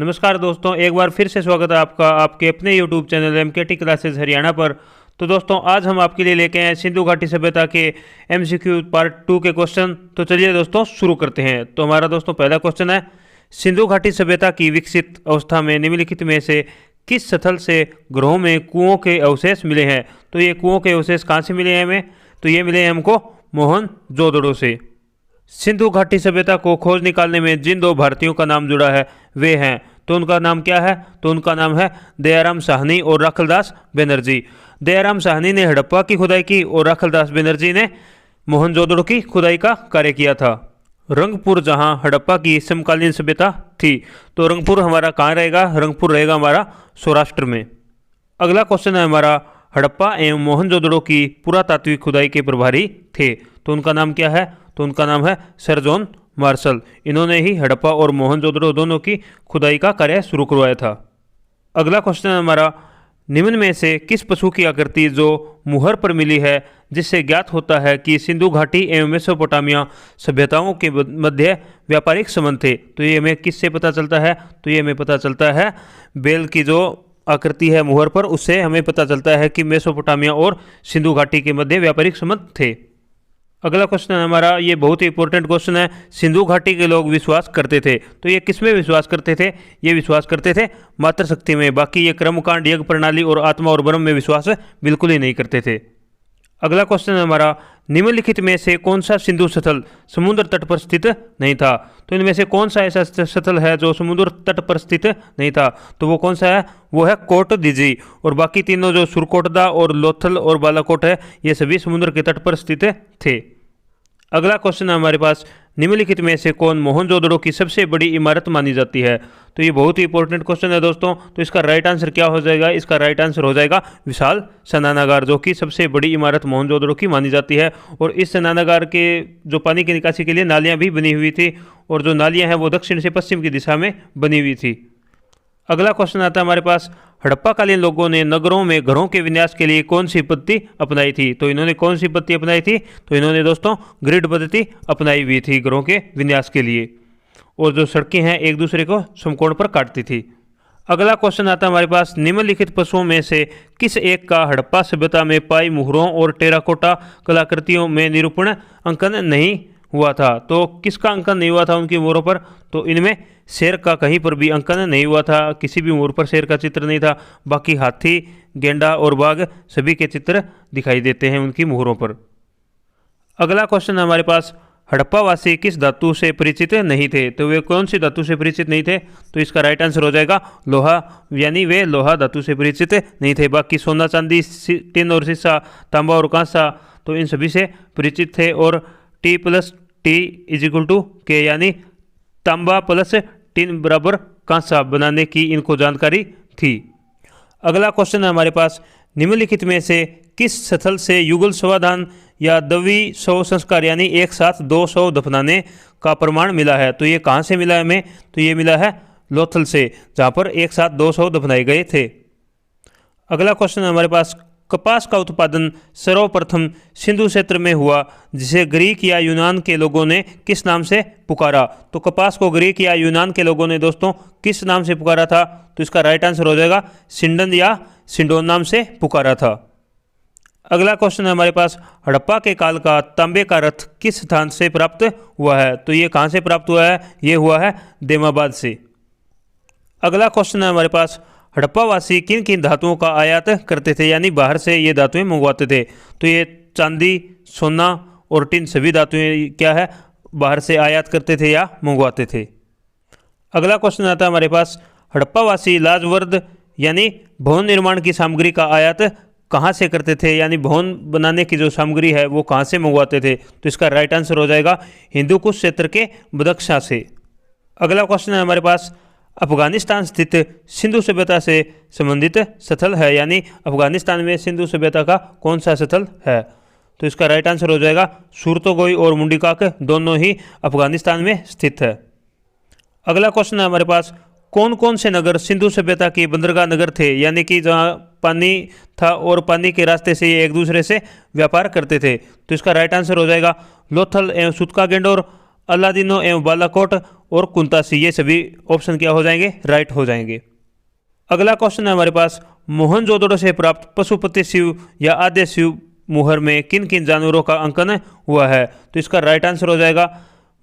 नमस्कार दोस्तों, एक बार फिर से स्वागत है आपका आपके अपने YouTube channel MKT classes Haryana पर। तो दोस्तों आज हम आपके लिए लेके आए सिंधु घाटी सभ्यता के MCQ पार्ट 2 के क्वेश्चन। तो चलिए दोस्तों शुरू करते हैं। तो हमारा दोस्तों पहला क्वेश्चन है, सिंधु घाटी सभ्यता की विकसित अवस्था में निम्नलिखित में से किस स्थल से ग्रहों में कुओं के अवशेष मिले हैं। तो ये कुओं के अवशेष कहाँ से मिले हैं हमें? तो ये मिले हैं हमको मोहनजोदड़ो से। सिंधु घाटी सभ्यता को खोज निकालने में जिन दो भारतीयों का नाम जुड़ा है वे हैं, तो उनका नाम क्या है? तो उनका नाम है दयाराम साहनी और राखलदास बनर्जी। दयाराम साहनी ने हड़प्पा की खुदाई की और राखलदास बनर्जी ने मोहनजोदड़ो की खुदाई का कार्य किया था। रंगपुर जहां हड़प्पा की समकालीन सभ्यता थी, तो रंगपुर हमारा कहाँ रहेगा? रंगपुर रहेगा हमारा सौराष्ट्र में। अगला क्वेश्चन है हमारा, हड़प्पा एवं मोहनजोदड़ो की पुरातात्विक खुदाई के प्रभारी थे, तो उनका नाम क्या है? तो उनका नाम है सर जॉन मार्शल। इन्होंने ही हड़प्पा और मोहनजोदड़ो दोनों की खुदाई का कार्य शुरू करवाया था। अगला क्वेश्चन है हमारा, निम्न में से किस पशु की आकृति जो मुहर पर मिली है जिससे ज्ञात होता है कि सिंधु घाटी एवं मेसोपोटामिया सभ्यताओं के मध्य व्यापारिक संबंध थे? तो ये हमें किससे पता चलता है? तो ये हमें पता चलता है बैल की जो आकृति है मुहर पर, उससे हमें पता चलता है कि मेसोपोटामिया और सिंधु घाटी के मध्य व्यापारिक संबंध थे। अगला क्वेश्चन है हमारा, ये बहुत ही इंपॉर्टेंट क्वेश्चन है, सिंधु घाटी के लोग विश्वास करते थे, तो ये किस में विश्वास करते थे? ये विश्वास करते थे मातृशक्ति में। बाकी ये कर्मकांड, यज्ञ प्रणाली और आत्मा और ब्रह्म में विश्वास बिल्कुल ही नहीं करते थे। अगला क्वेश्चन है हमारा, निम्नलिखित में से कौन सा सिंधु स्थल समुद्र तट पर स्थित नहीं था? तो इनमें से कौन सा ऐसा स्थल है जो समुद्र तट पर स्थित नहीं था? तो वो कौन सा है? वो है कोट दिजी। और बाकी तीनों जो सुरकोटदा और लोथल और बालाकोट है, ये सभी समुद्र के तट पर स्थित थे। अगला क्वेश्चन है हमारे पास, निम्नलिखित में से कौन मोहनजोदड़ो की सबसे बड़ी इमारत मानी जाती है? तो ये बहुत ही इंपॉर्टेंट क्वेश्चन है दोस्तों। तो इसका राइट आंसर क्या हो जाएगा? इसका राइट आंसर हो जाएगा विशाल स्नानागार, जो कि सबसे बड़ी इमारत मोहनजोदड़ो की मानी जाती है। और इस स्नानागार के जो पानी की निकासी के लिए नालियाँ भी बनी हुई थी, और जो नालियाँ हैं वो दक्षिण से पश्चिम की दिशा में बनी हुई थी। अगला क्वेश्चन आता है हमारे पास, हड़प्पाकालीन लोगों ने नगरों में घरों के विन्यास के लिए कौन सी पद्धति अपनाई थी? तो इन्होंने कौन सी पद्धति अपनाई थी? तो इन्होंने दोस्तों ग्रिड पद्धति अपनाई हुई थी घरों के विन्यास के लिए, और जो सड़कें हैं एक दूसरे को समकोण पर काटती थी। अगला क्वेश्चन आता है हमारे पास, निम्नलिखित पशुओं में से किस एक का हड़प्पा सभ्यता में पाई मुहरों और टेराकोटा कलाकृतियों में निरूपण अंकन नहीं हुआ था? तो किसका अंकन नहीं हुआ था उनकी मोहरों पर? तो इनमें शेर का कहीं पर भी अंकन नहीं हुआ था, किसी भी मोहर पर शेर का चित्र नहीं था। बाकी हाथी, गेंडा और बाघ सभी के चित्र दिखाई देते हैं उनकी मोहरों पर। अगला क्वेश्चन है हमारे पास, हड़प्पावासी किस धातु से परिचित नहीं थे? तो वे कौन सी धातु से परिचित नहीं थे? तो इसका राइट आंसर हो जाएगा लोहा, यानी वे लोहा धातु से परिचित नहीं थे। बाकी सोना, चांदी, टिन और शीशा, तांबा और कांसा, तो इन सभी से परिचित थे। और T+T=K, यानी तांबा प्लस टिन बराबर कांसा बनाने की इनको जानकारी थी। अगला क्वेश्चन है हमारे पास, निम्नलिखित में से किस स्थल से युगल समाधान या द्वि शव संस्कार यानी एक साथ दो शव दफनाने का प्रमाण मिला है? तो ये कहाँ से मिला है हमें? तो ये मिला है लोथल से, जहाँ पर एक साथ दो शव दफनाए गए थे। अगला क्वेश्चन है हमारे पास, कपास का उत्पादन सर्वप्रथम सिंधु क्षेत्र में हुआ जिसे ग्रीक या यूनान के लोगों ने किस नाम से पुकारा? तो कपास को ग्रीक या यूनान के लोगों ने दोस्तों किस नाम से पुकारा था? तो इसका राइट आंसर हो जाएगा सिंडन या सिंडोन नाम से पुकारा था। अगला क्वेश्चन है हमारे पास, हड़प्पा के काल का तांबे का रथ किस स्थान से प्राप्त हुआ है? तो ये कहाँ से प्राप्त हुआ है? ये हुआ है देमाबाद से। अगला क्वेश्चन है हमारे पास, हड़प्पावासी किन किन धातुओं का आयात करते थे, यानी बाहर से ये धातुएं मंगवाते थे? तो ये चांदी, सोना और टिन सभी धातुएं क्या है? बाहर से आयात करते थे या मंगवाते थे। अगला क्वेश्चन आता है हमारे पास, हड़प्पावासी लाजवर्द यानी भवन निर्माण की सामग्री का आयात कहाँ से करते थे, यानी भवन बनाने की जो सामग्री है वो कहाँ से मंगवाते थे? तो इसका राइट आंसर हो जाएगा हिंदू कुश क्षेत्र के बदख्शां से। अगला क्वेश्चन है हमारे पास, अफगानिस्तान स्थित सिंधु सभ्यता से संबंधित स्थल है, यानी अफगानिस्तान में सिंधु सभ्यता का कौन सा स्थल है? तो इसका राइट आंसर हो जाएगा सूरतोगोई और मुंडीकाक, दोनों ही अफगानिस्तान में स्थित है। अगला क्वेश्चन है हमारे पास, कौन कौन से नगर सिंधु सभ्यता के बंदरगाह नगर थे, यानी कि जहाँ पानी था और पानी के रास्ते से ये एक दूसरे से व्यापार करते थे? तो इसका राइट आंसर हो जाएगा लोथल एवं सुतका गेंडोर, अलादीनो एवं बालाकोट और कुंतासी, ये सभी ऑप्शन क्या हो जाएंगे, राइट हो जाएंगे। अगला क्वेश्चन है हमारे पास, मोहनजोदड़ो से प्राप्त पशुपति शिव या आद्य शिव मुहर में किन किन जानवरों का अंकन हुआ है? तो इसका राइट आंसर हो जाएगा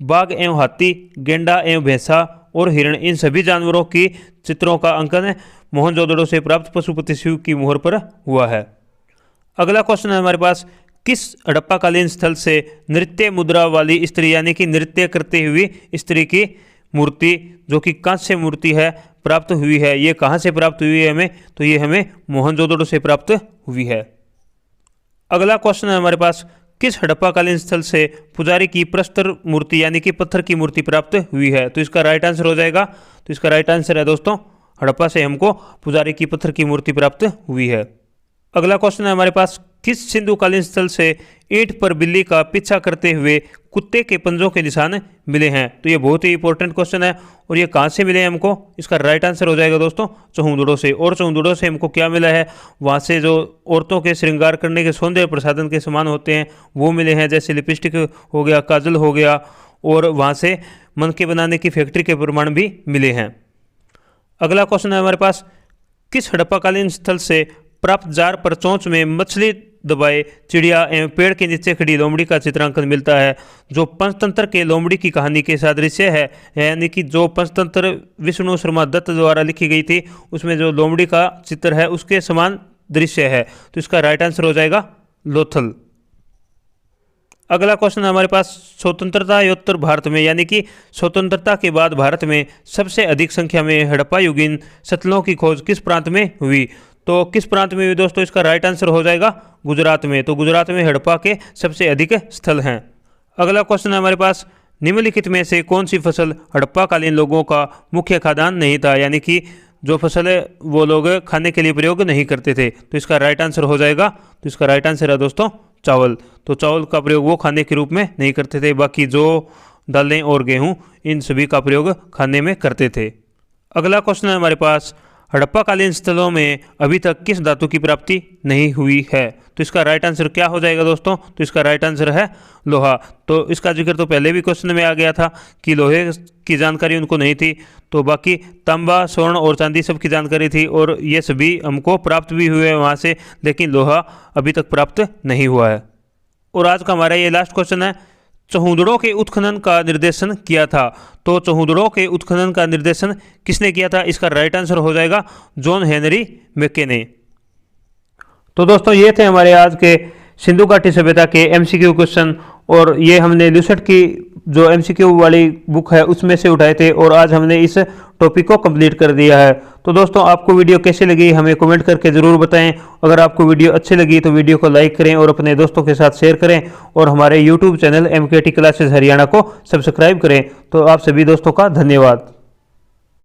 बाघ एवं हाथी, गेंडा एवं भैंसा और हिरण, इन सभी जानवरों की चित्रों का अंकन मोहनजोदड़ो से प्राप्त पशुपति शिव की मुहर पर हुआ है। अगला क्वेश्चन है हमारे पास, किस हड़प्पाकालीन स्थल से नृत्य मुद्रा वाली स्त्री यानी कि नृत्य करती हुई स्त्री की मूर्ति जो कि कांस्य मूर्ति है प्राप्त हुई है? ये कहाँ से प्राप्त हुई है हमें? तो ये हमें मोहनजोदड़ो से प्राप्त हुई है। अगला क्वेश्चन है हमारे पास, किस हड़प्पाकालीन स्थल से पुजारी की प्रस्तर मूर्ति यानी कि पत्थर की मूर्ति प्राप्त हुई है? तो इसका राइट आंसर हो जाएगा, तो इसका राइट आंसर है दोस्तों हड़प्पा से हमको पुजारी की पत्थर की मूर्ति प्राप्त हुई है। अगला क्वेश्चन है हमारे पास, किस सिंधुकालीन स्थल से ईंट पर बिल्ली का पीछा करते हुए कुत्ते के पंजों के निशान मिले हैं? तो ये बहुत ही इंपॉर्टेंट क्वेश्चन है और ये कहाँ से मिले हैं हमको? इसका राइट आंसर हो जाएगा दोस्तों चौहुदड़ो से। और चौहुदड़ो से हमको क्या मिला है? वहाँ से जो औरतों के श्रृंगार करने के सौंदर्य प्रसाधन के सामान होते हैं वो मिले हैं, जैसे लिपस्टिक हो गया, काजल हो गया, और वहाँ से मनके बनाने की फैक्ट्री के प्रमाण भी मिले हैं। अगला क्वेश्चन है हमारे पास, किस हड़प्पाकालीन स्थल से प्राप्त जार पर चोंच में मछली दबाए चिड़िया एवं पेड़ के नीचे खड़ी लोमड़ी का चित्रांकन मिलता है जो पंचतंत्र के लोमड़ी की कहानी के सादृश्य है? यानी कि जो पंचतंत्र विष्णु शर्मा दत्त द्वारा लिखी गई थी उसमें जो लोमड़ी का चित्र है उसके समान दृश्य है, तो इसका राइट आंसर हो जाएगा लोथल। अगला क्वेश्चन हमारे पास, स्वतंत्रतायोत्तर भारत में यानी कि स्वतंत्रता के बाद भारत में सबसे अधिक संख्या में हड़प्पा युगीन सतलों की खोज किस प्रांत में हुई? तो किस प्रांत में हुई दोस्तों? इसका राइट आंसर हो जाएगा गुजरात में। तो गुजरात में हड़प्पा के सबसे अधिक स्थल हैं। अगला क्वेश्चन है हमारे पास, निम्नलिखित में से कौन सी फसल हड़प्पाकालीन लोगों का मुख्य खाद्यान्न नहीं था? यानी कि जो फसल है वो लोग खाने के लिए प्रयोग नहीं करते थे, तो इसका राइट आंसर हो जाएगा, तो इसका राइट आंसर है दोस्तों चावल। तो चावल का प्रयोग वो खाने के रूप में नहीं करते थे, बाकी जो दालें और गेहूं इन सभी का प्रयोग खाने में करते थे। अगला क्वेश्चन है हमारे पास, हड़प्पाकालीन स्थलों में अभी तक किस धातु की प्राप्ति नहीं हुई है? तो इसका राइट आंसर क्या हो जाएगा दोस्तों? तो इसका राइट आंसर है लोहा। तो इसका जिक्र तो पहले भी क्वेश्चन में आ गया था कि लोहे की जानकारी उनको नहीं थी, तो बाकी तांबा, स्वर्ण और चांदी सब की जानकारी थी और ये सभी हमको प्राप्त भी हुए वहाँ से, लेकिन लोहा अभी तक प्राप्त नहीं हुआ है। और आज का हमारा ये लास्ट क्वेश्चन है, चौहुदड़ो के उत्खनन का निर्देशन किया था? तो चौहुदड़ो के उत्खनन का निर्देशन किसने किया था? इसका राइट आंसर हो जाएगा जॉन हेनरी मैके ने। तो दोस्तों ये थे हमारे आज के सिंधु घाटी सभ्यता के एमसीक्यू क्वेश्चन, और ये हमने लूसेट की जो एमसीक्यू वाली बुक है उसमें से उठाए थे और आज हमने इस टॉपिक को कंप्लीट कर दिया है। तो दोस्तों आपको वीडियो कैसी लगी हमें कमेंट करके ज़रूर बताएं। अगर आपको वीडियो अच्छी लगी तो वीडियो को लाइक करें और अपने दोस्तों के साथ शेयर करें और हमारे YouTube channel MKT classes Haryana को सब्सक्राइब करें। तो आप सभी दोस्तों का धन्यवाद।